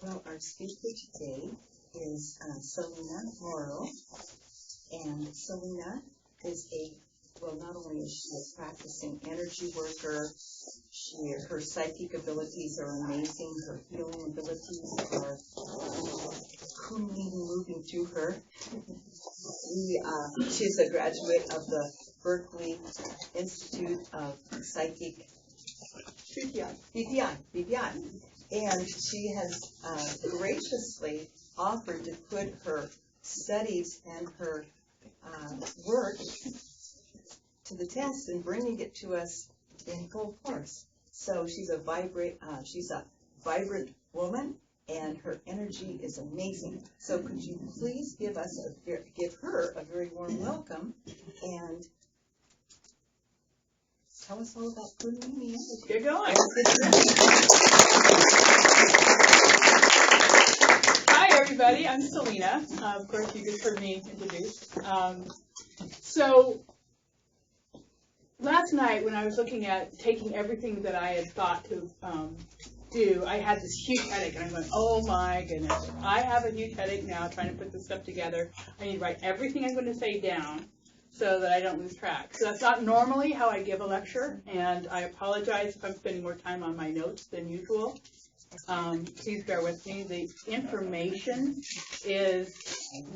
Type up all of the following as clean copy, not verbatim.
Well, our speaker today is Salena Morrow, and Salena is not only is she a practicing energy worker, her psychic abilities are amazing, her healing abilities are Kundalini moving through her. She's a graduate of the Berkeley Institute of Psychic BPI. And she has graciously offered to put her studies and her work to the test and bringing it to us in full course. So she's a vibrant woman, and her energy is amazing. So could you please give her a very warm welcome and tell us all about Kundalini. Get going. Hi, everybody. I'm Salena. Of course, you just heard me introduced. So last night, when I was looking at taking everything that I had thought to do, I had this huge headache, and I went, oh my goodness, I have a huge headache now trying to put this stuff together. I need to write everything I'm going to say down so that I don't lose track. So that's not normally how I give a lecture, and I apologize if I'm spending more time on my notes than usual. Please bear with me. The information is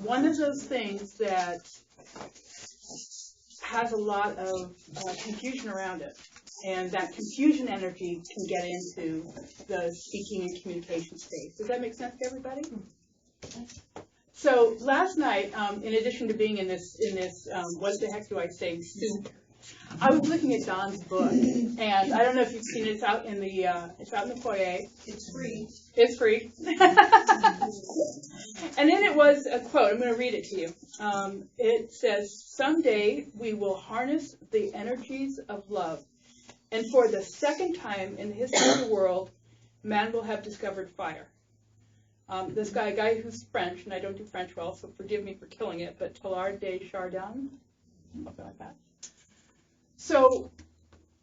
one of those things that has a lot of confusion around it, and that confusion energy can get into the speaking and communication space. Does that make sense to everybody? So last night, in addition to being in this what the heck do I say, soup, I was looking at Don's book, and I don't know if you've seen it. It's out in the foyer. It's free. It's free. And then it was a quote. I'm going to read it to you. It says, "Someday we will harness the energies of love, and for the second time in the history of the world, man will have discovered fire." This guy, a guy who's French, and I don't do French well, so forgive me for killing it, but Teilhard de Chardin, something like that. So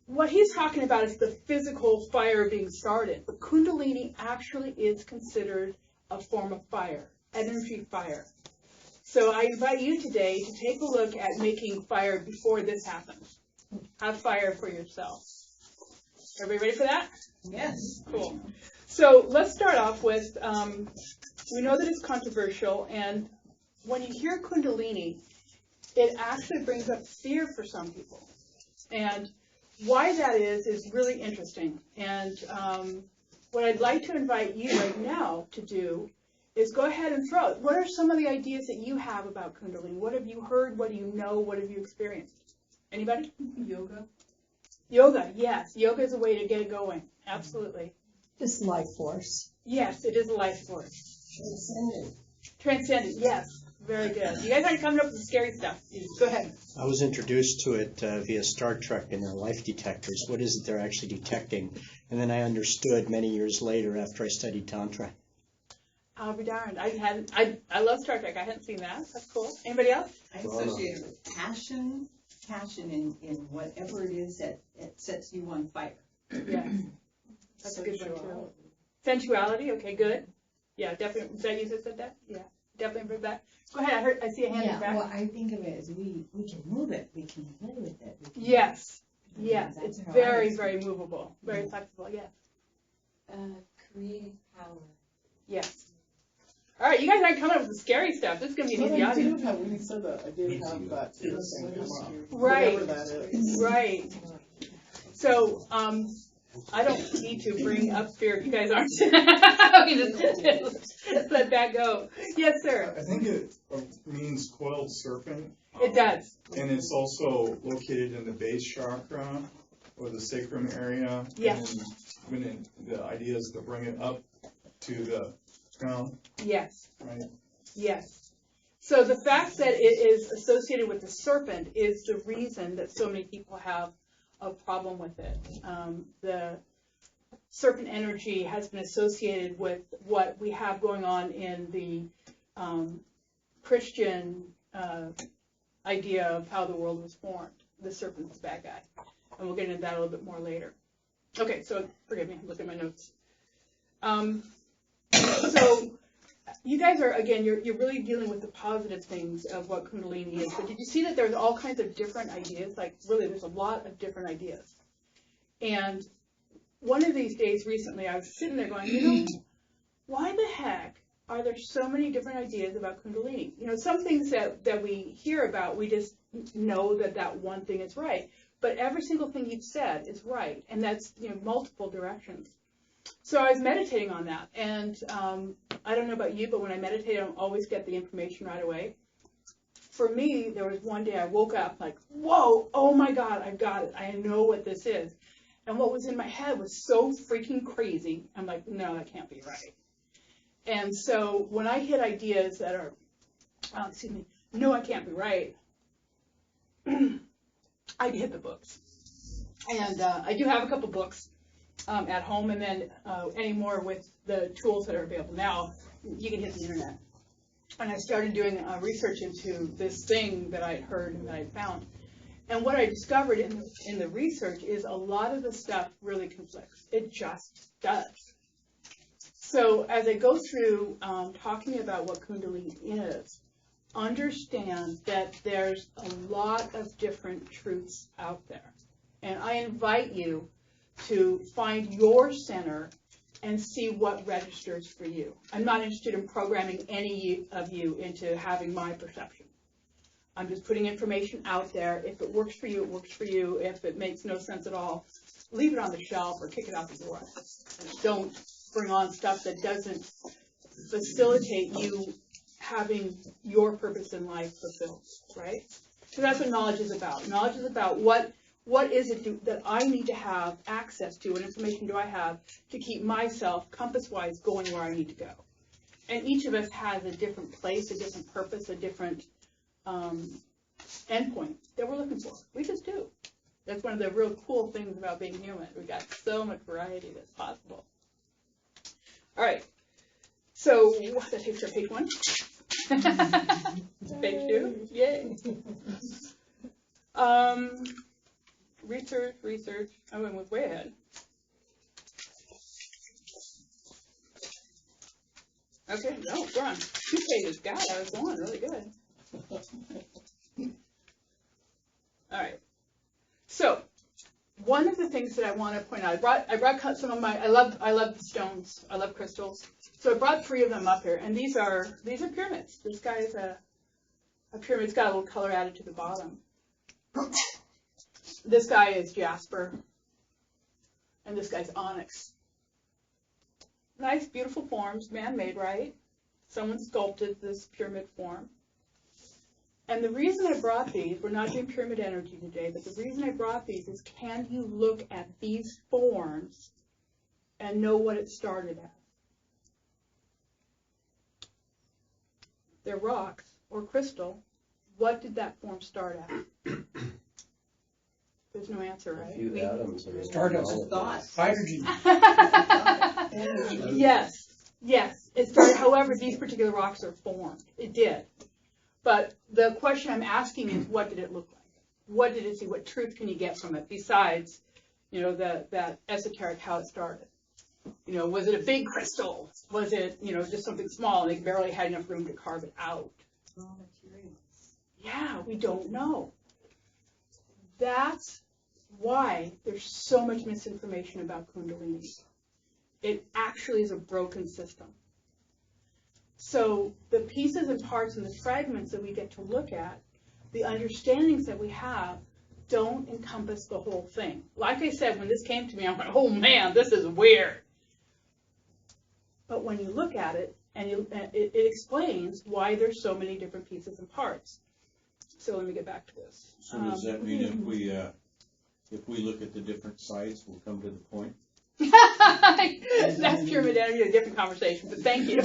what he's talking about is the physical fire being started. But Kundalini actually is considered a form of fire, energy fire. So I invite you today to take a look at making fire before this happens. Have fire for yourself. Everybody ready for that? Yes. Cool. So let's start off with, we know that it's controversial, and when you hear Kundalini, it actually brings up fear for some people. And why that is really interesting. And what I'd like to invite you right now to do is go ahead and throw it. What are some of the ideas that you have about Kundalini? What have you heard? What do you know? What have you experienced? Anybody? Yoga. Yoga, yes. Yoga is a way to get it going. Absolutely. Just life force. Yes, it is a life force. Transcendent. Transcendent, yes. Very good. You guys aren't coming up with scary stuff. Go ahead. I was introduced to it via Star Trek and their life detectors. What is it they're actually detecting? And then I understood many years later after I studied Tantra. I'll be darned. I love Star Trek. I hadn't seen that. That's cool. Anybody else? I associate it with passion in whatever it is that sets you on fire. Yeah. That's a good one, too. Sensuality, okay, good. Yeah, definitely. Is that you that said that? Yeah, definitely bring that. Go ahead, I see a hand in the back. Well, I think of it as we can move it, we can play with it. Yes, it's very, very movable, very flexible, yes. Creative power. Yes. All right, you guys aren't coming up with the scary stuff. This is going to be an easy audience. When you said that, I did have that thing come up. Right, Whatever that is. right. So, I don't need to bring up fear if you guys aren't. Okay, just let that go. Yes, sir. I think it means coiled serpent. It does. And it's also located in the base chakra or the sacrum area. Yes. And the idea is to bring it up to the ground. Yes. Right. Yes. So the fact that it is associated with the serpent is the reason that so many people have a problem with it. The serpent energy has been associated with what we have going on in the Christian idea of how the world was formed. The serpent's the bad guy. And we'll get into that a little bit more later. Okay, so forgive me, look at my notes. So So you guys are, again, you're really dealing with the positive things of what Kundalini is. But did you see that there's all kinds of different ideas? Like, really, there's a lot of different ideas. And one of these days recently, I was sitting there going, why the heck are there so many different ideas about Kundalini? Some things that we hear about, we just know that one thing is right. But every single thing you've said is right. And that's, multiple directions. So I was meditating on that. And I don't know about you, but when I meditate, I don't always get the information right away. For me, there was one day I woke up like, whoa, oh my God, I've got it. I know what this is. And what was in my head was so freaking crazy. I'm like, no, that can't be right. And so when I hit ideas that are, no, I can't be right, I hit the books. And I do have a couple books at home, and then anymore with the tools that are available now, you can hit the internet. And I started doing research into this thing that I had heard and that I found. And what I discovered in the research is a lot of the stuff really conflicts. It just does. So as I go through talking about what Kundalini is, understand that there's a lot of different truths out there. And I invite you to find your center and see what registers for you. I'm not interested in programming any of you into having my perception. I'm just putting information out there. If it works for you, it works for you. If it makes no sense at all, leave it on the shelf or kick it out the door. Don't bring on stuff that doesn't facilitate you having your purpose in life fulfilled, right? So that's what knowledge is about. Knowledge is about what is it that I need to have access to, what information do I have to keep myself compass-wise going where I need to go. And each of us has a different place, a different purpose, a different endpoint that we're looking for. We just do. That's one of the real cool things about being human. We've got so much variety that's possible. All right. So that takes our page 1. Page 2. Yay. Research. I went way ahead. Okay, no, we're on 2 pages. God, I was going really good. All right. So, one of the things that I want to point out, I brought some of my. I love stones. I love crystals. So I brought 3 of them up here, and these are pyramids. This guy is a pyramid. It's got a little color added to the bottom. This guy is jasper, and this guy's onyx. Nice, beautiful forms, man-made, right? Someone sculpted this pyramid form. And the reason I brought these, we're not doing pyramid energy today, but the reason I brought these is, can you look at these forms and know what it started as? They're rocks or crystal. What did that form start at? There's no answer, right? A few atoms. Started as a thought. Hydrogen. Yes. It started, however, these particular rocks are formed. It did. But the question I'm asking is, what did it look like? What did it see? What truth can you get from it besides, that esoteric how it started? Was it a big crystal? Was it, just something small and they barely had enough room to carve it out? Raw materials. Yeah, we don't know. That's why there's so much misinformation about Kundalini. It actually is a broken system. So the pieces and parts and the fragments that we get to look at, the understandings that we have, don't encompass the whole thing. Like I said, when this came to me, I'm like, oh man, this is weird. But when you look at it, and it explains why there's so many different pieces and parts. So let me get back to this. So does that mean if we look at the different sides, we'll come to the point? That's pyramid energy, a different conversation, but thank you.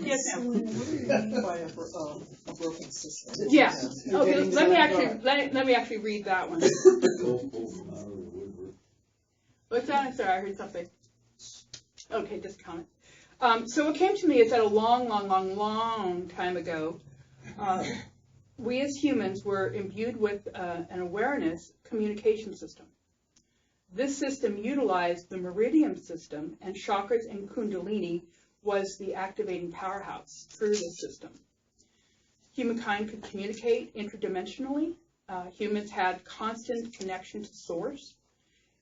Yes, ma'am. By a broken system. Yeah. You're Okay, getting to let that me actually read that one. What's that? I'm sorry, I heard something. Okay, just a comment. So what came to me is that a long time ago, we as humans were imbued with an awareness communication system. This system utilized the meridian system, and chakras and Kundalini was the activating powerhouse through this system. Humankind could communicate interdimensionally. Humans had constant connection to source.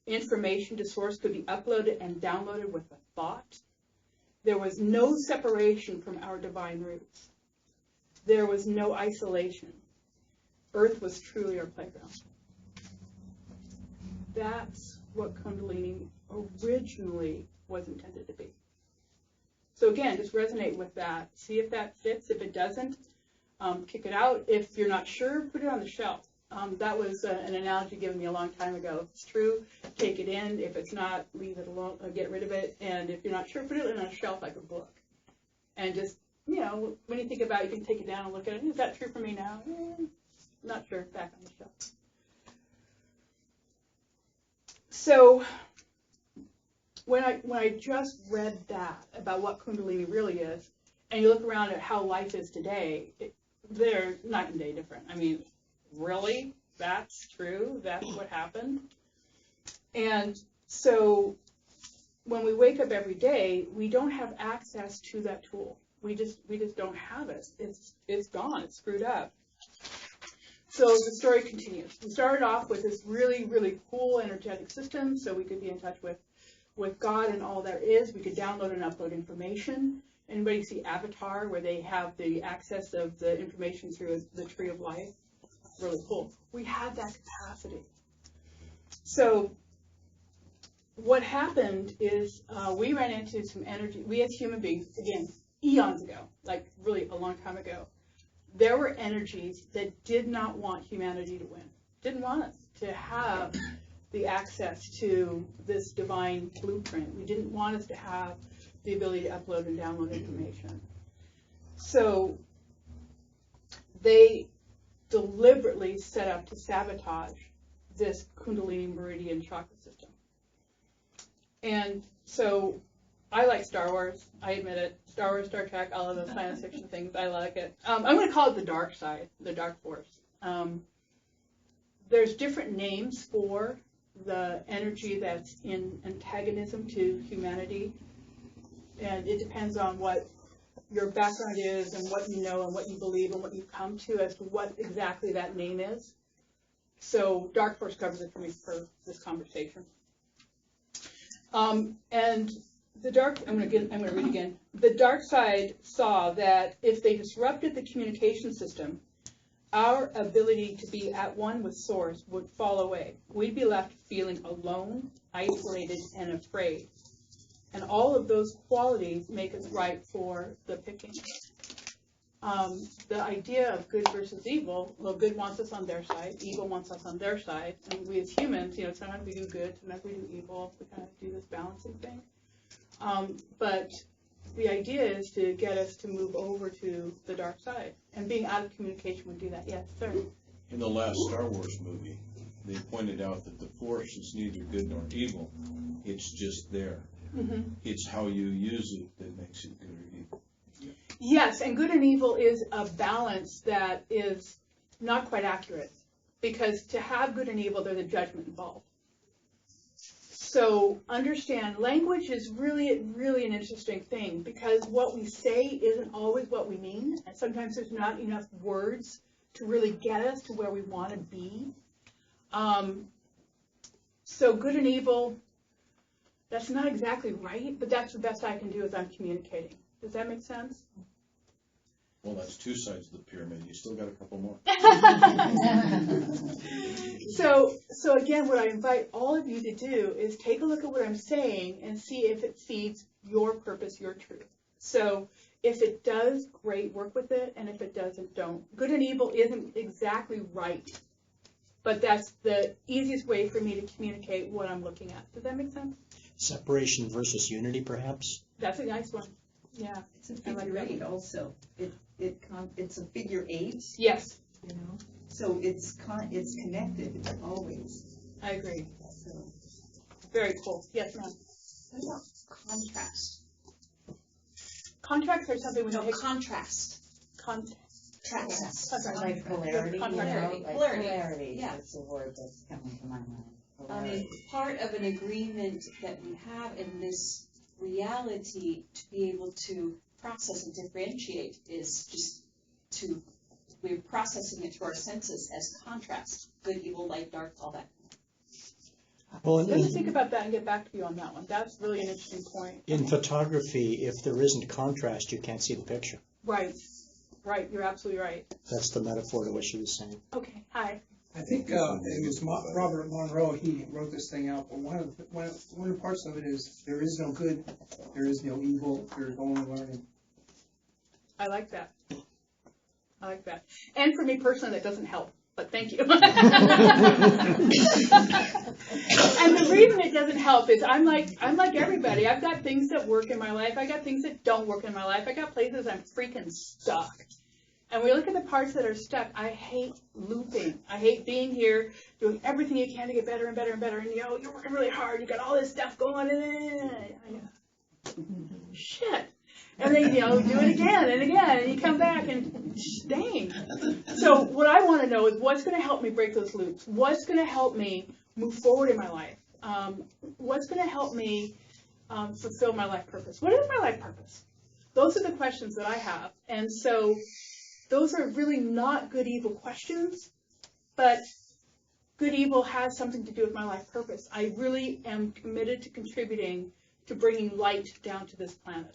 Information to source could be uploaded and downloaded with a thought. There was no separation from our divine roots. There was no isolation. Earth was truly our playground. That's what Kundalini originally was intended to be. So again, just resonate with that. See if that fits. If it doesn't, kick it out. If you're not sure, put it on the shelf. That was an analogy given me a long time ago. If it's true, take it in. If it's not, leave it alone, get rid of it. And if you're not sure, put it on a shelf like a book. And just, when you think about it, you can take it down and look at it. Is that true for me now? Not sure. Back on the shelf. So when I just read that about what Kundalini really is, and you look around at how life is today, they're night and day different. I mean, really? That's true? That's what happened? And so when we wake up every day, we don't have access to that tool. We just don't have it. It's gone. It's screwed up. So the story continues. We started off with this really, really cool energetic system, so we could be in touch with God and all there is. We could download and upload information. Anybody see Avatar, where they have the access of the information through the tree of life? Really cool. We had that capacity. So what happened is we ran into some energy. We as human beings, again, eons ago, like really a long time ago, there were energies that did not want humanity to win, didn't want us to have the access to this divine blueprint. We didn't want us to have the ability to upload and download information. So they deliberately set up to sabotage this Kundalini meridian chakra system. And so I like Star Wars. I admit it. Star Wars, Star Trek, all of those science fiction things. I like it. I'm going to call it the dark side, the dark force. There's different names for the energy that's in antagonism to humanity. And it depends on what your background is and what you know and what you believe and what you come to as to what exactly that name is. So dark force covers it for me for this conversation. And the dark, I'm going to read again. The dark side saw that if they disrupted the communication system, our ability to be at one with Source would fall away. We'd be left feeling alone, isolated, and afraid. And all of those qualities make us ripe for the picking. The idea of good versus evil, well, good wants us on their side, evil wants us on their side, and we as humans, sometimes we do good, sometimes we do evil, we kind of do this balancing thing. But the idea is to get us to move over to the dark side, and being out of communication would do that. Yes, sir? In the last Star Wars movie, they pointed out that the Force is neither good nor evil, it's just there. Mm-hmm. It's how you use it that makes it good or evil. Yes, and good and evil is a balance that is not quite accurate, because to have good and evil, there's a judgment involved. So understand, language is really an interesting thing, because what we say isn't always what we mean, and sometimes there's not enough words to really get us to where we want to be. So good and evil, that's not exactly right, but that's the best I can do as I'm communicating. Does that make sense? Well, that's two sides of the pyramid. You still got a couple more. So again, what I invite all of you to do is take a look at what I'm saying and see if it feeds your purpose, your truth. So if it does, great, work with it, and if it doesn't, don't. Good and evil isn't exactly right, but that's the easiest way for me to communicate what I'm looking at. Does that make sense? Separation versus unity, perhaps? That's a nice one. Yeah. It's a figure eight also. It's a figure eight. Yes. So it's connected always. I agree. So. Very cool. Yes, ma'am. What about contrast? Contracts are something we No, take. contrast. Contrast. Contrast. Like polarity, Polarity. like Polarity. polarity. Yeah. That's a word that's coming to my mind. Part of an agreement that we have in this reality to be able to process and differentiate is just we're processing it through our senses as contrast, good, evil, light, dark, all that. Well, Let me think about that and get back to you on that one. That's really an interesting point. in photography, if there isn't contrast, you can't see the picture. Right. You're absolutely right. That's the metaphor to what she was saying. Okay. Hi. I think it was Robert Monroe, he wrote this thing out, but one of the parts of it is, there is no good, there is no evil, there's only learning. I like that. And for me personally, that doesn't help, but thank you. And the reason it doesn't help is I'm like everybody. I've got things that work in my life. I got things that don't work in my life. I got places I'm freaking stuck. And we look at the parts that are stuck. I hate looping. I hate being here, doing everything you can to get better and better and better. And you're working really hard. You got all this stuff going. Shit. And then, do it again and again, and you come back and dang. So what I want to know is what's going to help me break those loops? What's going to help me move forward in my life? What's going to help me fulfill my life purpose? What is my life purpose? Those are the questions that I have. And so those are really not good evil questions, but good evil has something to do with my life purpose. I really am committed to contributing to bringing light down to this planet.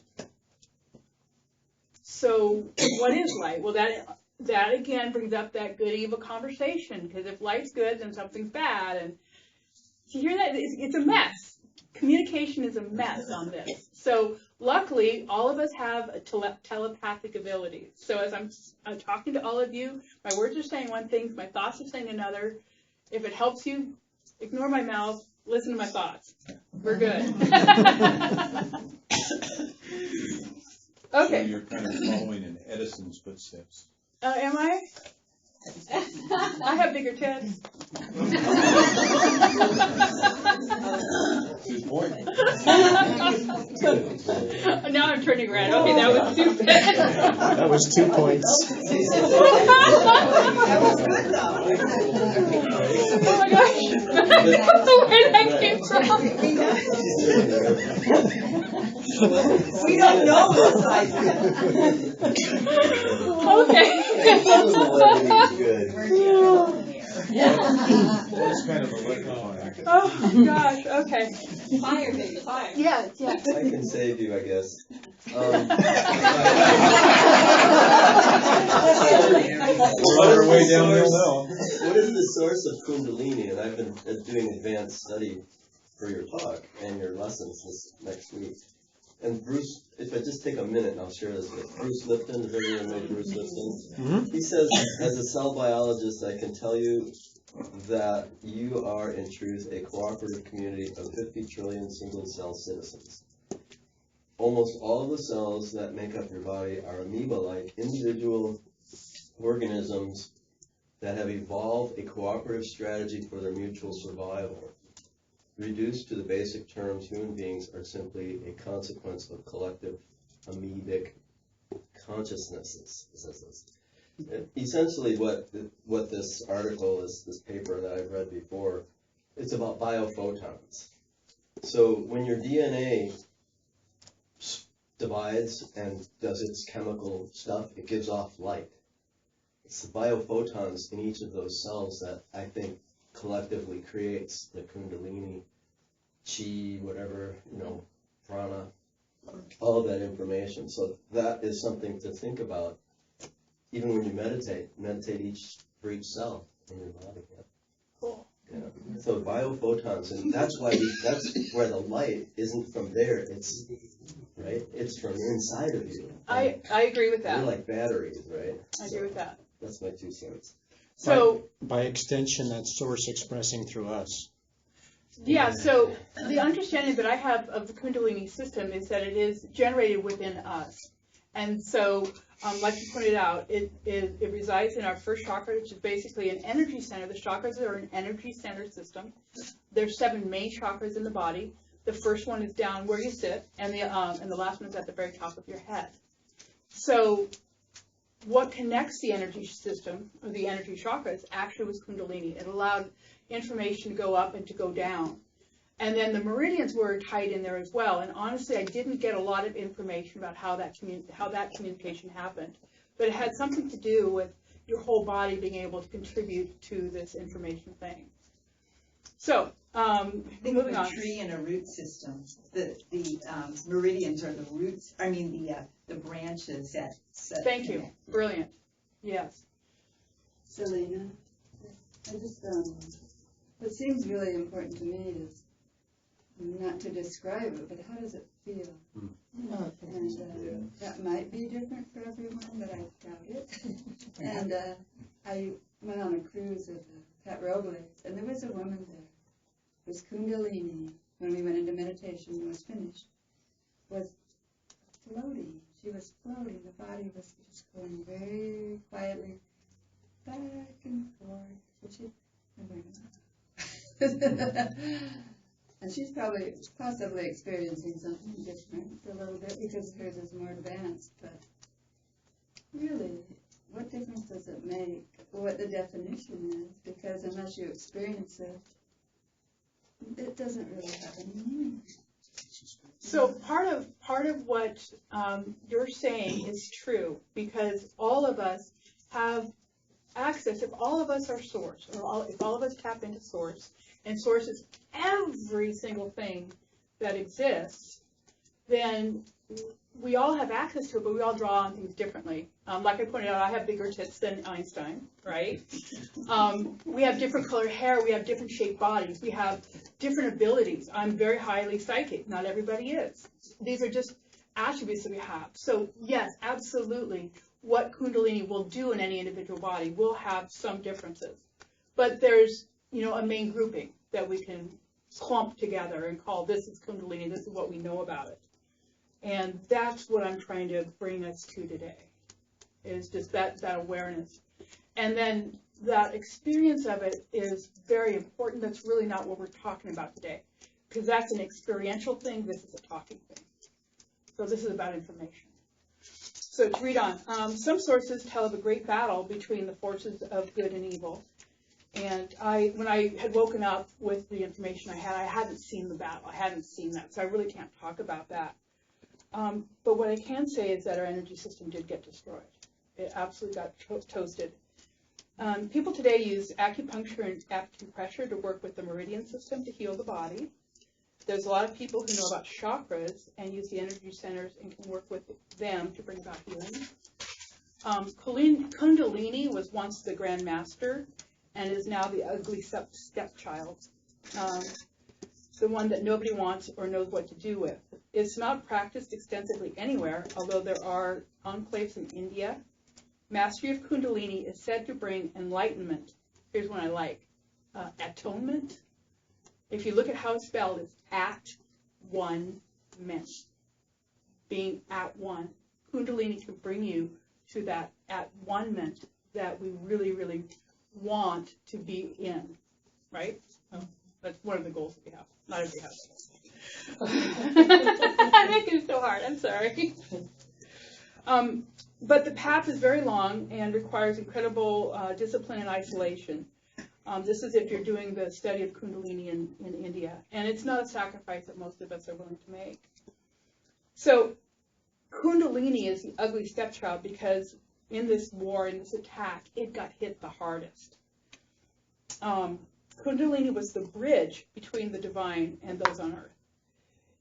So what is light? Well, that again brings up that good evil conversation, because if light's good, then something's bad. And you hear that? It's a mess. Communication is a mess on this. So luckily, all of us have a telepathic abilities. So as I'm talking to all of you, my words are saying one thing, my thoughts are saying another. If it helps you, ignore my mouth, listen to my thoughts. We're good. Okay. So you're kind of following in Edison's footsteps. Am I? I have bigger tits. Good point. Now I'm turning red. Okay, that was stupid. That was 2 points. That was good though. Oh my gosh. Where that came from. We don't know the size yet. Okay. Good. That's kind of electrifying. Oh gosh. Okay. Fire, baby, fire. Yeah. I can save you, I guess. We're on our way downhill now. What is the source of Kundalini? And I've been doing advanced study for your talk and your lessons this next week. And Bruce, if I just take a minute and I'll share this with Bruce Lipton, does everyone know Bruce Lipton? Mm-hmm. He says, as a cell biologist, I can tell you that you are, in truth, a cooperative community of 50 trillion single-cell citizens. Almost all of the cells that make up your body are amoeba-like individual organisms that have evolved a cooperative strategy for their mutual survival. Reduced to the basic terms, human beings are simply a consequence of collective amoebic consciousnesses. Essentially, what this article is, this paper that I've read before, it's about biophotons. So when your DNA divides and does its chemical stuff, it gives off light. It's the biophotons in each of those cells that I think collectively creates the Kundalini, Chi, whatever, prana, all of that information. So that is something to think about. Even when you meditate for each cell in your body. Yeah. Cool. Yeah. So biophotons, and that's where the light isn't from there. It's right. It's from inside of you. I agree with that. You're like batteries, right? I agree with that. That's my 2 cents. So By extension, that source expressing through us. yeah, so the understanding that I have of the Kundalini system is that it is generated within us. And so, like you pointed out, it resides in our first chakra, which is basically an energy center. The chakras are an energy center system. There's 7 main chakras in the body. The first one is down where you sit, and the last one is at the very top of your head. So what connects the energy system, or the energy chakras, actually was Kundalini. information to go up and to go down. And then the meridians were tied in there as well. And honestly, I didn't get a lot of information about how that communication happened. But it had something to do with your whole body being able to contribute to this information thing. So, Think moving of a on. tree and a root system. The meridians are the roots. I mean the branches that. Thank you. Brilliant. Yes. Salena, I just, what seems really important to me is not to describe it, but how does it feel? And that might be different for everyone, but I doubt it. And I went on a cruise with Pat Robles, and there was a woman there. It was Kundalini, when we went into meditation and was finished, was floating. She was floating. The body was just going very quietly back and forth. So she, and she's possibly experiencing something different a little bit because hers is more advanced. But really, what difference does it make what the definition is? Because unless you experience it, it doesn't really have any meaning. So part of what you're saying is true, because all of us have access. If all of us are source, or if all of us tap into source, and source is every single thing that exists, then we all have access to it, but we all draw on things differently. Like I pointed out, I have bigger tits than Einstein, right? We have different colored hair, we have different shaped bodies, we have different abilities. I'm very highly psychic, not everybody is. These are just attributes that we have. So yes, absolutely, what Kundalini will do in any individual body will have some differences. But there's, a main grouping that we can clump together and call this is Kundalini, this is what we know about it. And that's what I'm trying to bring us to today, is just that awareness. And then that experience of it is very important. That's really not what we're talking about today, because that's an experiential thing. This is a talking thing. So this is about information. So to read on, some sources tell of a great battle between the forces of good and evil. And when I had woken up with the information I hadn't seen the battle. I hadn't seen that, so I really can't talk about that. But what I can say is that our energy system did get destroyed. It absolutely got toasted. People today use acupuncture and acupressure to work with the meridian system to heal the body. There's a lot of people who know about chakras and use the energy centers and can work with them to bring about healing. Kundalini was once the Grand Master and is now the ugly stepchild. The one that nobody wants or knows what to do with. It's not practiced extensively anywhere, although there are enclaves in India. Mastery of Kundalini is said to bring enlightenment. Here's one I like. Atonement. If you look at how it's spelled, it's at one ment. Being at one. Kundalini can bring you to that at one ment that we really, really want to be in. Right? Oh, that's one of the goals that we have. Not everybody has that. I'm making it so hard. I'm sorry. But the path is very long and requires incredible discipline and isolation. This is if you're doing the study of Kundalini in India. And it's not a sacrifice that most of us are willing to make. So Kundalini is the ugly stepchild because in this war, in this attack, it got hit the hardest. Kundalini was the bridge between the divine and those on earth.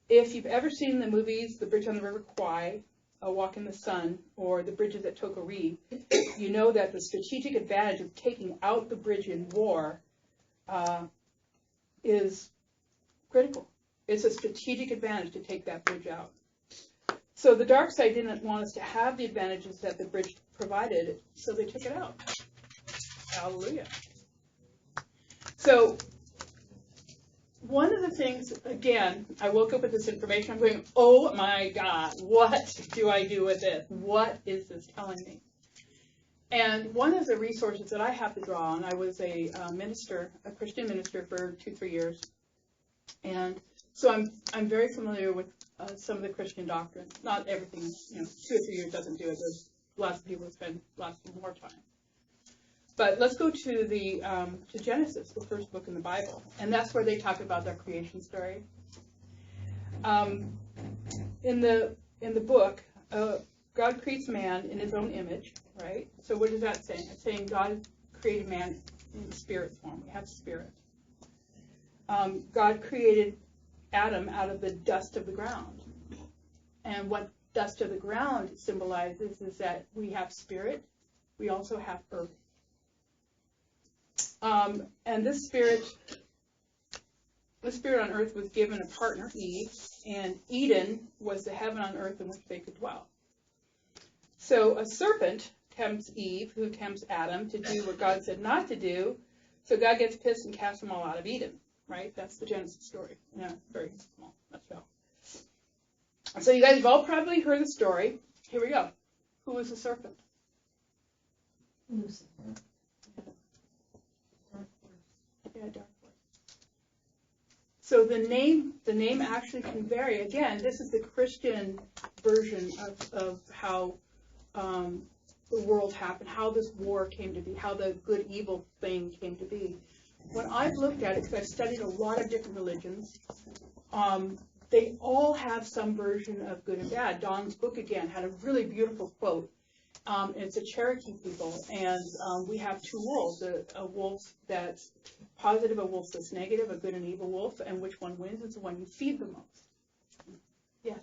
If you've ever seen the movies, The Bridge on the River Kwai, A Walk in the Sun, or The Bridges at Tokari, you know that the strategic advantage of taking out the bridge in war is critical. It's a strategic advantage to take that bridge out. So the dark side didn't want us to have the advantages that the bridge provided, so they took it out. Hallelujah. So one of the things, again, I woke up with this information. I'm going, oh my God, what do I do with it? What is this telling me? And one of the resources that I have to draw on, I was a minister, a Christian minister for 2-3 years. And so I'm very familiar with some of the Christian doctrines. Not everything, 2 or 3 years doesn't do it. There's lots of people who spend lots more time. But let's go to the to Genesis, the first book in the Bible, and that's where they talk about their creation story. In the book, God creates man in His own image, right? So what is that saying? It's saying God created man in spirit form. We have spirit. God created Adam out of the dust of the ground, and what dust of the ground symbolizes is that we have spirit. We also have earth. And this spirit on earth was given a partner, Eve, and Eden was the heaven on earth in which they could dwell. So a serpent tempts Eve, who tempts Adam, to do what God said not to do. So God gets pissed and casts them all out of Eden, right? That's the Genesis story. Yeah, very small. Nutshell. So you guys have all probably heard the story. Here we go. Who was the serpent? Lucifer. Yeah, dark horse. So the name actually can vary. Again, this is the Christian version of how the world happened, how this war came to be, how the good-evil thing came to be. When I've looked at it, because I've studied a lot of different religions, they all have some version of good and bad. Don's book, again, had a really beautiful quote. It's a Cherokee people, and we have two wolves, a wolf that's positive, a wolf that's negative, a good and evil wolf, and which one wins is the one you feed the most. Yes?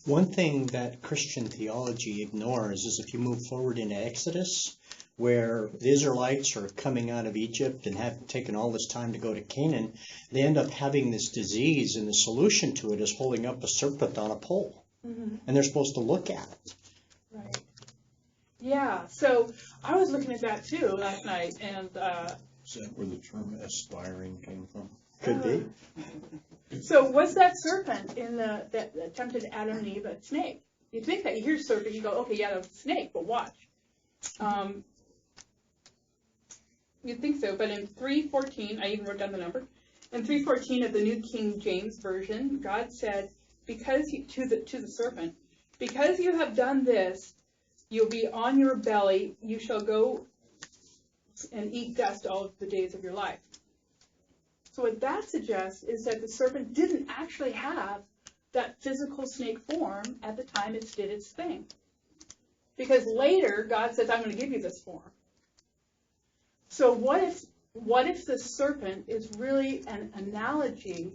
One thing that Christian theology ignores is if you move forward into Exodus, where the Israelites are coming out of Egypt and have taken all this time to go to Canaan, they end up having this disease, and the solution to it is holding up a serpent on a pole. Mm-hmm. And they're supposed to look at it. Right. Yeah, so I was looking at that too last night, and Is that where the term aspiring came from? Could be. So what's that serpent that tempted Adam and Eve? A snake. You think that you hear serpent, you go, okay, yeah, that's a snake, but watch. You'd think so, but in 3:14, I even wrote down the number. In 3:14 of the New King James Version, God said, to the serpent, because you have done this, you'll be on your belly, you shall go and eat dust all of the days of your life. So what that suggests is that the serpent didn't actually have that physical snake form at the time it did its thing. Because later, God says, I'm going to give you this form. So what if the serpent is really an analogy,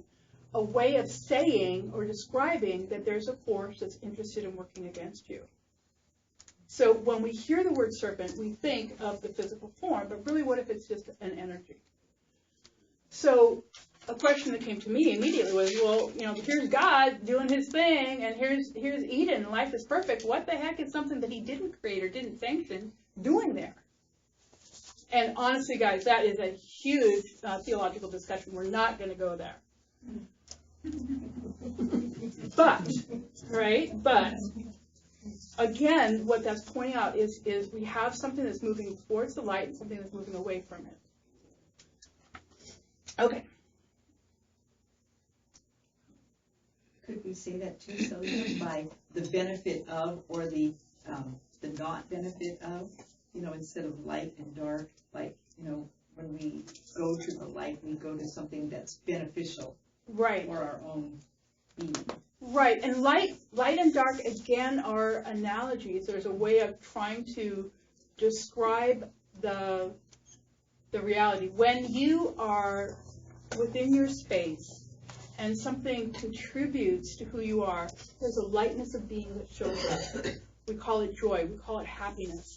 a way of saying or describing that there's a force that's interested in working against you? So when we hear the word serpent, we think of the physical form, but really what if it's just an energy? So a question that came to me immediately was, well, here's God doing His thing, and here's Eden, life is perfect. What the heck is something that He didn't create or didn't sanction doing there? And honestly, guys, that is a huge theological discussion. We're not going to go there. But again, what that's pointing out is we have something that's moving towards the light and something that's moving away from it. Okay. Could we say that too, Salena, by the benefit of or the not benefit of? Instead of light and dark, like, when we go to the light, we go to something that's beneficial right for our own being. Right, and light and dark, again, are analogies. There's a way of trying to describe the reality. When you are within your space and something contributes to who you are, there's a lightness of being that shows up. We call it joy. We call it happiness.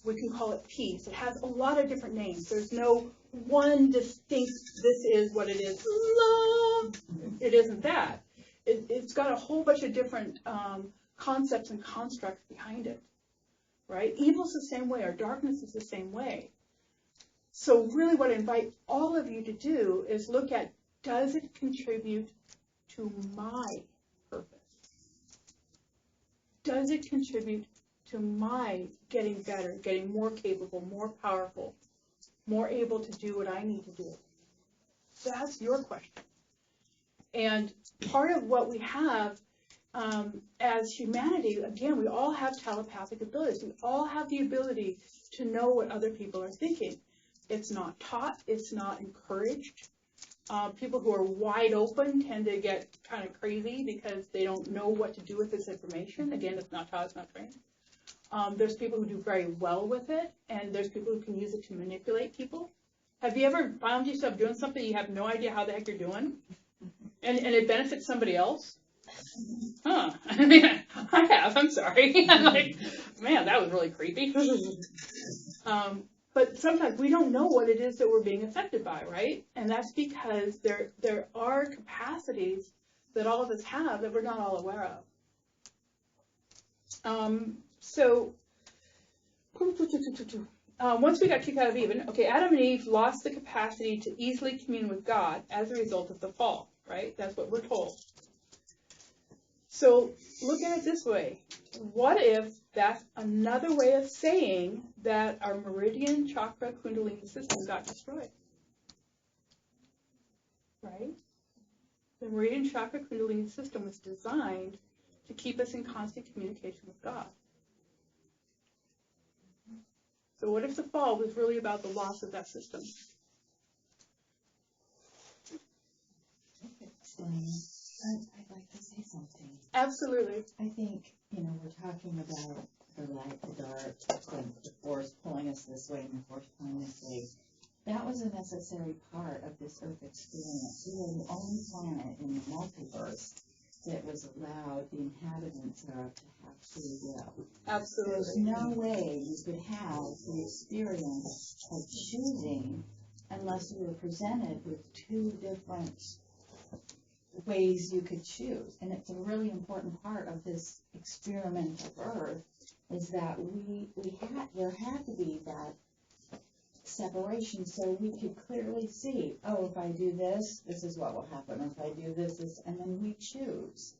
We can call it peace. It has a lot of different names. There's no one distinct, this is what it is. Love. It isn't that. It's got a whole bunch of different concepts and constructs behind it, right? Evil's the same way, or darkness is the same way. So really what I invite all of you to do is look at, does it contribute to my purpose? Does it contribute to my getting better, getting more capable, more powerful, more able to do what I need to do? That's your question. And part of what we have as humanity, again, we all have telepathic abilities. We all have the ability to know what other people are thinking. It's not taught. It's not encouraged. People who are wide open tend to get kind of crazy because they don't know what to do with this information. Again, it's not taught. It's not trained. There's people who do very well with it, and there's people who can use it to manipulate people. Have you ever found yourself doing something you have no idea how the heck you're doing, and it benefits somebody else? Huh. I mean, I have. I'm sorry. I'm like, man, that was really creepy. But sometimes we don't know what it is that we're being affected by, right? And that's because there are capacities that all of us have that we're not all aware of. So once we got kicked out of Eden, okay, Adam and Eve lost the capacity to easily commune with God as a result of the fall, right? That's what we're told. So look at it this way. What if that's another way of saying that our meridian chakra Kundalini system got destroyed? Right? The meridian chakra Kundalini system was designed to keep us in constant communication with God. So what if the fall was really about the loss of that system? I'd like to say something. Absolutely. I think, we're talking about the light, the dark, the force pulling us this way and the force pulling this way. That was a necessary part of this Earth experience. We were the only planet in the multiverse that was allowed the inhabitants thereof to have free will. Absolutely. There's no way you could have the experience of choosing unless you were presented with two different ways you could choose. And it's a really important part of this experiment of Earth is that there had to be that separation so we could clearly see, if I do this, this is what will happen. Or if I do this, and then we choose.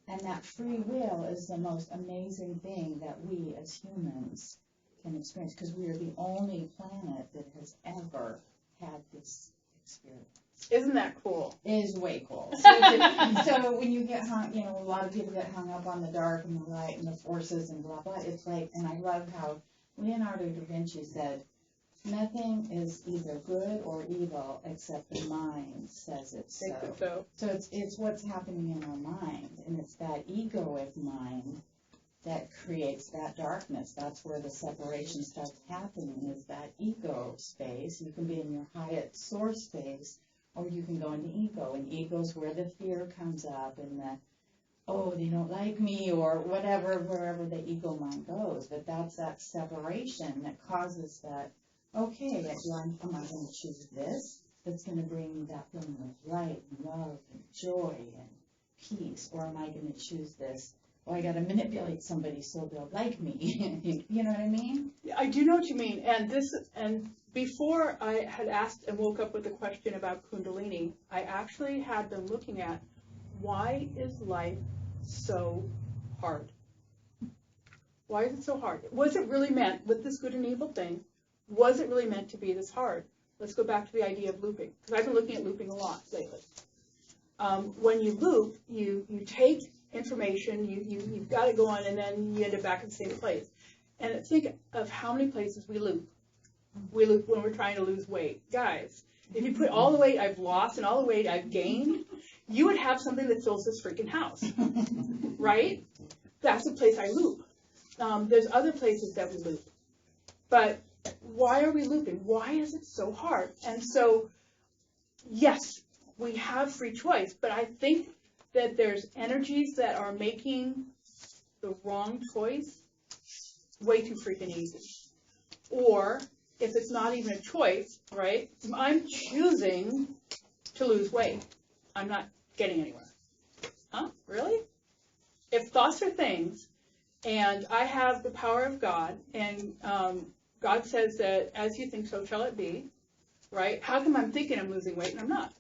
And that free will is the most amazing thing that we as humans can experience because we are the only planet that has ever had this experience. Isn't that cool? It is way cool. So when you get hung, a lot of people get hung up on the dark and the light and the forces and blah, blah. It's like, and I love how Leonardo da Vinci said, nothing is either good or evil except the mind says it's so. So it's what's happening in our mind, and it's that egoic mind that creates that darkness. That's where the separation starts happening, is that ego space. You can be in your highest source space, or you can go into ego, and ego's where the fear comes up, and they don't like me, or whatever, wherever the ego mind goes. But that's that separation that causes that, okay, am I going to choose this that's going to bring me that feeling of light and love and joy and peace, or am I going to choose this? I got to manipulate somebody so they'll like me. You know what I mean? I do know what you mean. And before I had asked and woke up with a question about Kundalini, I actually had been looking at why is life so hard? Why is it so hard? Was it really meant, with this good and evil thing, was it really meant to be this hard? Let's go back to the idea of looping, because I've been looking at looping a lot lately. When you loop, you take information, you've got it going, and then you end up back in the same place. And think of how many places we loop. We loop when we're trying to lose weight. Guys, if you put all the weight I've lost and all the weight I've gained, you would have something that fills this freaking house, right? That's the place I loop. There's other places that we loop. But why are we looping? Why is it so hard? And so, yes, we have free choice, but I think that there's energies that are making the wrong choice way too freaking easy. Or if it's not even a choice, right? I'm choosing to lose weight. I'm not getting anywhere. Huh? Really? If thoughts are things, and I have the power of God, and God says that as you think, so shall it be, right? How come I'm thinking I'm losing weight and I'm not?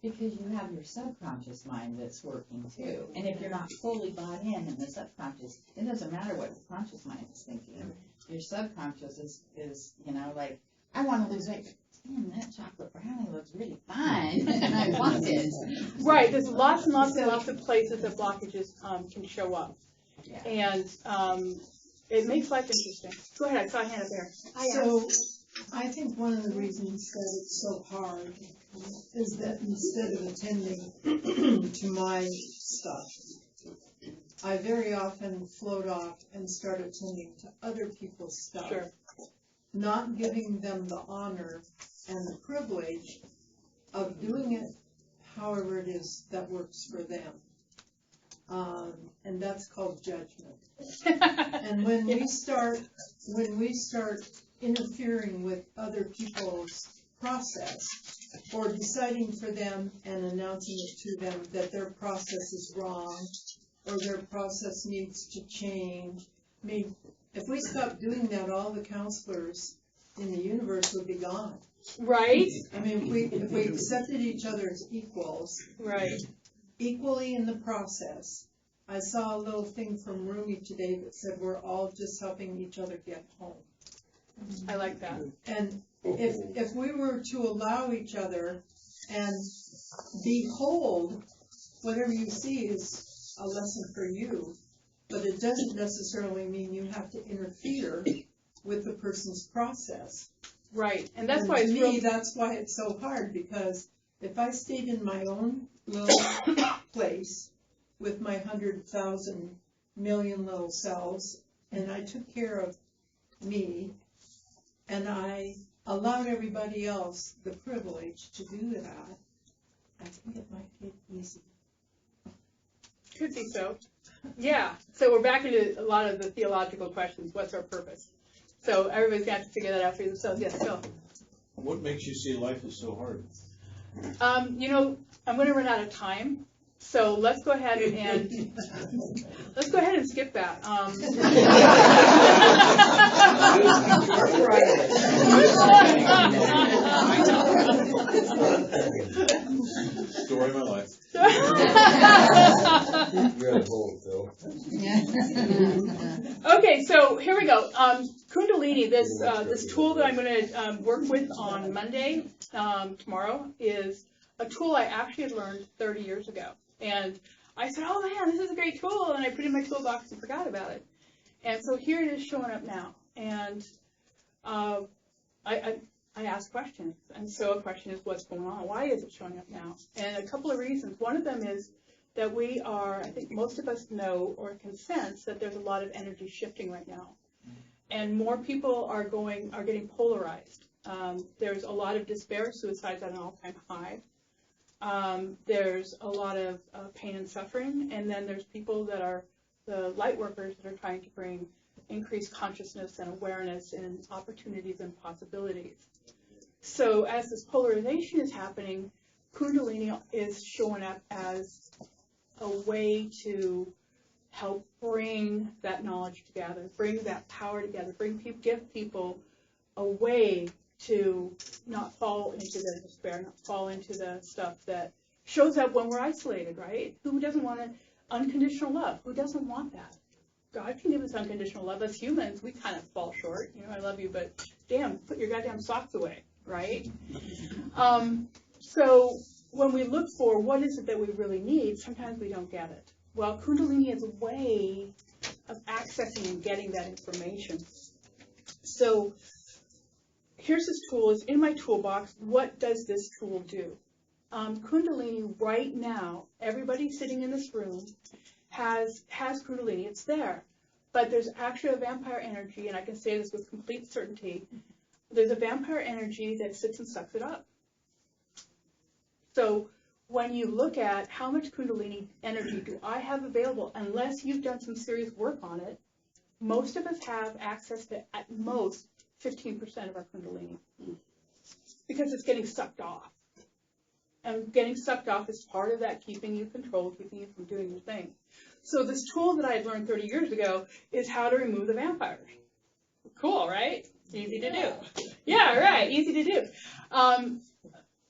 Because you have your subconscious mind that's working too. And if you're not fully bought in the subconscious, it doesn't matter what the conscious mind is thinking. Your subconscious is like I want to lose weight. Damn, that chocolate brownie looks really fine, and I want it. Right, there's lots and lots and lots of places that blockages can show up. Yeah. And it makes life interesting. Go ahead, I saw a hand up there. So, I think one of the reasons that it's so hard is that instead of attending to my stuff, I very often float off and start attending to other people's stuff. Sure. Not giving them the honor and the privilege of doing it however it is that works for them. And that's called judgment. And when we start interfering with other people's process, or deciding for them and announcing it to them that their process is wrong, or their process needs to change, I mean, if we stopped doing that, all the counselors in the universe would be gone. Right? I mean, if we accepted each other as equals, Right. equally in the process. I saw a little thing from Rumi today that said we're all just helping each other get home. I like that. And if we were to allow each other and behold, whatever you see is a lesson for you, but it doesn't necessarily mean you have to interfere with the person's process. Right, and that's And why to it's me, that's why it's so hard, because if I stayed in my own little place with my 100,000 million little cells, and I took care of me, and I allowed everybody else the privilege to do that, I think it might get easy. Could be so. Yeah. So we're back into a lot of the theological questions. What's our purpose? So everybody's got to figure that out for themselves. Yes, Phil. What makes you see life is so hard? I'm going to run out of time. So let's go ahead and skip that. Story of my life. You're at home, Phil. Okay, so here we go. Kundalini, this tool that I'm going to work with on Monday, tomorrow, is a tool I actually had learned 30 years ago. And I said, oh man, this is a great tool, and I put it in my toolbox and forgot about it. And so here it is showing up now. And I ask questions. And so a question is, what's going on? Why is it showing up now? And a couple of reasons. One of them is that we are, I think most of us know or can sense that there's a lot of energy shifting right now. And more people are getting polarized. There's a lot of despair, suicides at an all-time high. There's a lot of pain and suffering, and then there's people that are the light workers that are trying to bring increased consciousness and awareness and opportunities and possibilities. So as this polarization is happening, Kundalini is showing up as a way to help bring that knowledge together, bring that power together, give people a way to not fall into the despair, not fall into the stuff that shows up when we're isolated, right? Who doesn't want unconditional love? Who doesn't want that? God can give us unconditional love. As humans, we kind of fall short. I love you, but damn, put your goddamn socks away, right? So when we look for what is it that we really need, sometimes we don't get it. Well, Kundalini is a way of accessing and getting that information. So here's this tool. It's in my toolbox. What does this tool do? Kundalini right now, everybody sitting in this room has Kundalini. It's there. But there's actually a vampire energy, and I can say this with complete certainty. There's a vampire energy that sits and sucks it up. So when you look at how much Kundalini energy do I have available, unless you've done some serious work on it, most of us have access to at most 15% of our Kundalini because it's getting sucked off. And getting sucked off is part of that keeping you controlled, keeping you from doing your thing. So this tool that I had learned 30 years ago is how to remove the vampires. Cool, right? Easy to do. Yeah, right. Easy to do.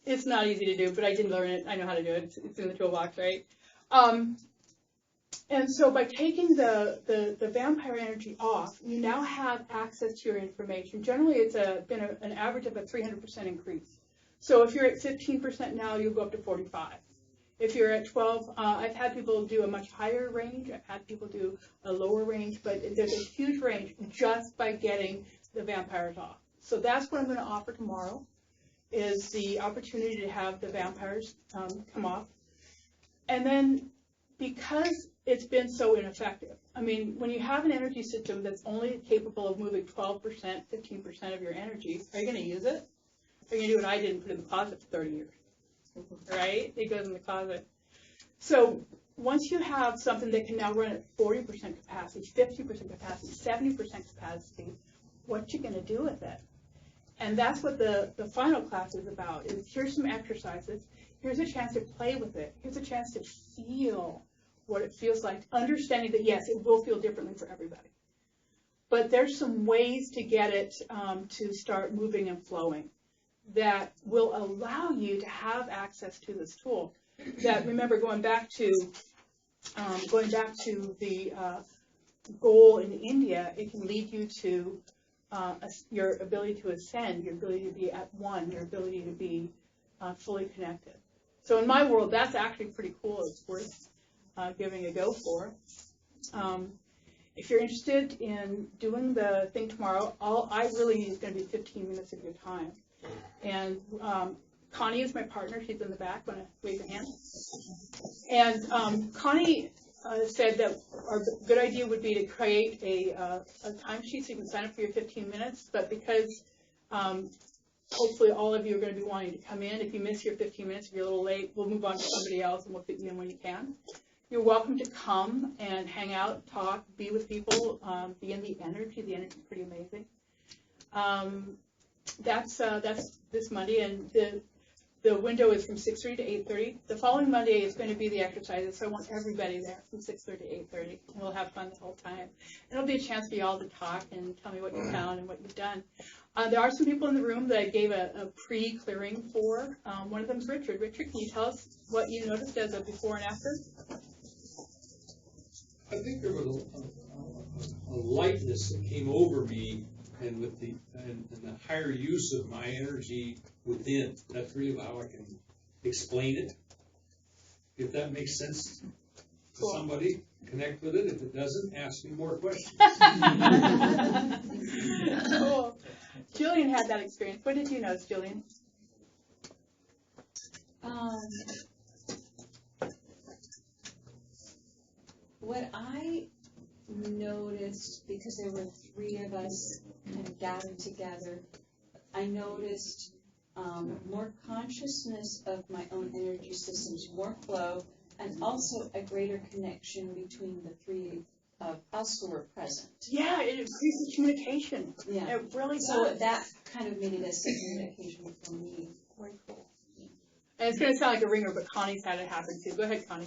It's not easy to do, but I did learn it. I know how to do it. It's in the toolbox, right? And so by taking the vampire energy off, you now have access to your information. Generally, it's been an average of a 300% increase. So if you're at 15% now, you'll go up to 45. If you're at 12, I've had people do a much higher range. I've had people do a lower range, but there's a huge range just by getting the vampires off. So that's what I'm going to offer tomorrow, is the opportunity to have the vampires come off. And then because it's been so ineffective, I mean, when you have an energy system that's only capable of moving 12%, 15% of your energy, are you going to use it? Are you going to do what I did and put it in the closet for 30 years? Right? It goes in the closet. So once you have something that can now run at 40% capacity, 50% capacity, 70% capacity, what you going to do with it? And that's what the final class is about. Is here's some exercises. Here's a chance to play with it. Here's a chance to feel what it feels like, understanding that, yes, it will feel differently for everybody. But there's some ways to get it to start moving and flowing that will allow you to have access to this tool. That, remember, going back to the goal in India, it can lead you to your ability to ascend, your ability to be at one, your ability to be fully connected. So in my world, that's actually pretty cool. It's worth giving a go for. If you're interested in doing the thing tomorrow, all I really need is going to be 15 minutes of your time. And Connie is my partner. She's in the back. Want to wave your hand? And Connie said that our good idea would be to create a timesheet so you can sign up for your 15 minutes. But because hopefully all of you are going to be wanting to come in, if you miss your 15 minutes, if you're a little late, we'll move on to somebody else and we'll fit you in when you can. You're welcome to come and hang out, talk, be with people, be in the energy. The energy is pretty amazing. That's this Monday, and the window is from 6:30 to 8:30. The following Monday is going to be the exercises, so I want everybody there from 6:30 to 8:30, and we'll have fun the whole time. And it'll be a chance for you all to talk and tell me what you found and what you've done. There are some people in the room that I gave a pre-clearing for. One of them is Richard. Richard, can you tell us what you noticed as a before and after? I think there was a lightness that came over me, and with the higher use of my energy within. That's really how I can explain it. If that makes sense to somebody, connect with it. If it doesn't, ask me more questions. Cool. Jillian had that experience. What did you notice, Jillian? What I noticed, because there were 3 of us kind of gathered together, I noticed more consciousness of my own energy systems, more flow, and also a greater connection between the 3 of us who were present. Yeah, it increases communication. Yeah. It really does. So that kind of made it a second occasion for me. Very cool. And it's going to sound like a ringer, but Connie's had it happen too. Go ahead, Connie.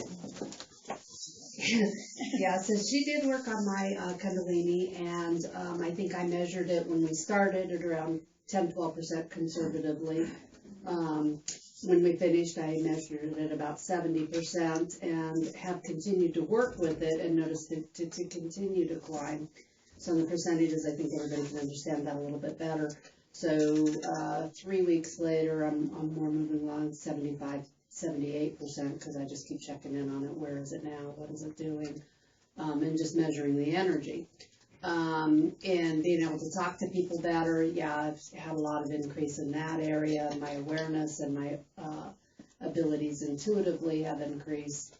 Yeah, so she did work on my Kundalini, and I think I measured it when we started at around 10-12% conservatively. When we finished, I measured it at about 70% and have continued to work with it and noticed it to continue to climb. So in the percentages, I think everybody can understand that a little bit better. So 3 weeks later, I'm more moving along 75-78% because I just keep checking in on it. Where is it now? What is it doing? And just measuring the energy. And being able to talk to people better, yeah, I've had a lot of increase in that area. My awareness and my abilities intuitively have increased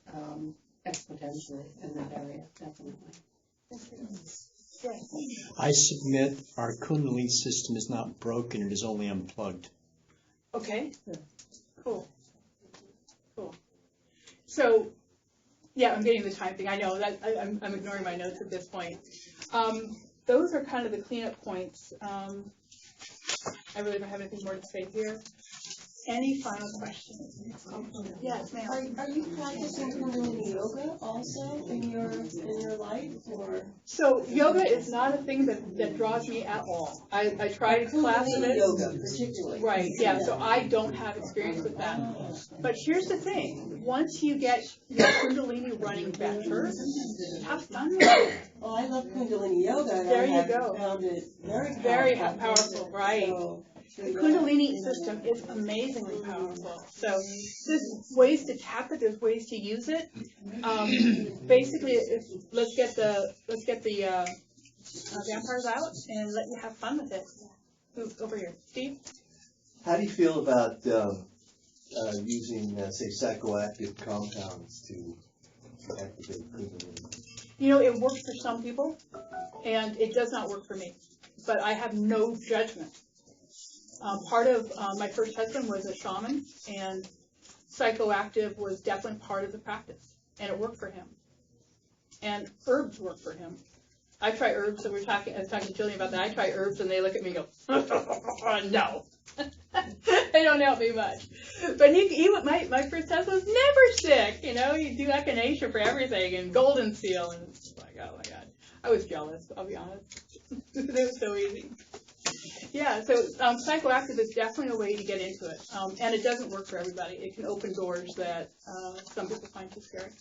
exponentially in that area, definitely. I submit our Kundalini system is not broken, it is only unplugged. Okay. Cool. Cool. So, yeah, I'm getting the time thing. I know that I'm ignoring my notes at this point. Those are kind of the cleanup points. I really don't have anything more to say here. Any final questions? Yes, ma'am. Are you practicing Kundalini yoga also in your in your life, or? So yoga is not a thing that draws me at all. I tried classes of it. Yoga, particularly. Right, yeah, so I don't have experience with that. But here's the thing, once you get your Kundalini running better, have fun with it. Well, I love Kundalini yoga, and There I you have go. found it very Very powerful. powerful, right. So, The Kundalini system is amazingly powerful. So there's ways to tap it. There's ways to use it. Basically, let's get the vampires out and let you have fun with it. Move over here, Steve. How do you feel about using, say, psychoactive compounds to activate Kundalini? You know, it works for some people, and it does not work for me. But I have no judgment. Part of my first husband was a shaman, and psychoactive was definitely part of the practice, and it worked for him. And herbs work for him. I try herbs, and I was talking to Jillian about that. I try herbs, and they look at me and go, no. They don't help me much. But my first husband was never sick. You know, you do echinacea for everything, and golden seal, and it's like, oh my God. I was jealous, I'll be honest. It was so easy. Yeah, so psychoactive is definitely a way to get into it, and it doesn't work for everybody. It can open doors that some people find too scary.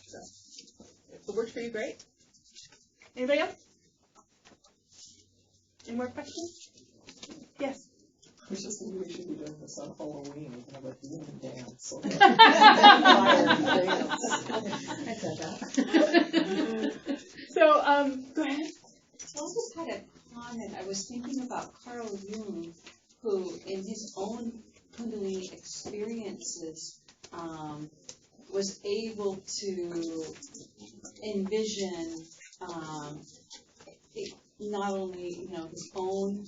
So if it works for you, great. Anybody else? Any more questions? Yes. I was just thinking we should be doing this on Halloween. We can have a demon dance. So, go ahead. Well, I just had a comment. I was thinking about Carl Jung, who, in his own Kundalini experiences, was able to envision not only, his own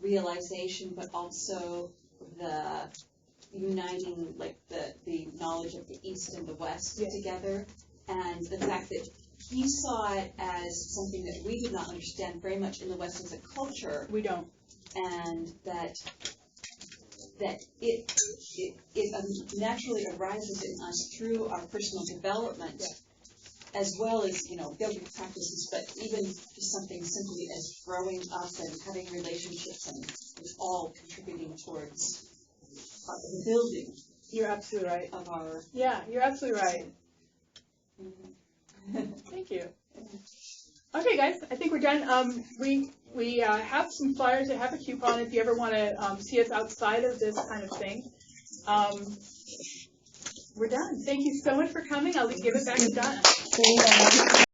realization, but also the uniting, like the knowledge of the East and the West together, and the fact that he saw it as something that we did not understand very much in the West as a culture. We don't. And that it naturally arises in us through our personal development, as well as, yogic practices, but even just something simply as growing up and having relationships, and it's all contributing towards the building. You're absolutely right. Of our... Yeah, you're absolutely right. Thank you. Okay, guys, I think we're done. We have some flyers that have a coupon if you ever want to see us outside of this kind of thing. We're done. Thank you so much for coming. I'll give it back to Donna.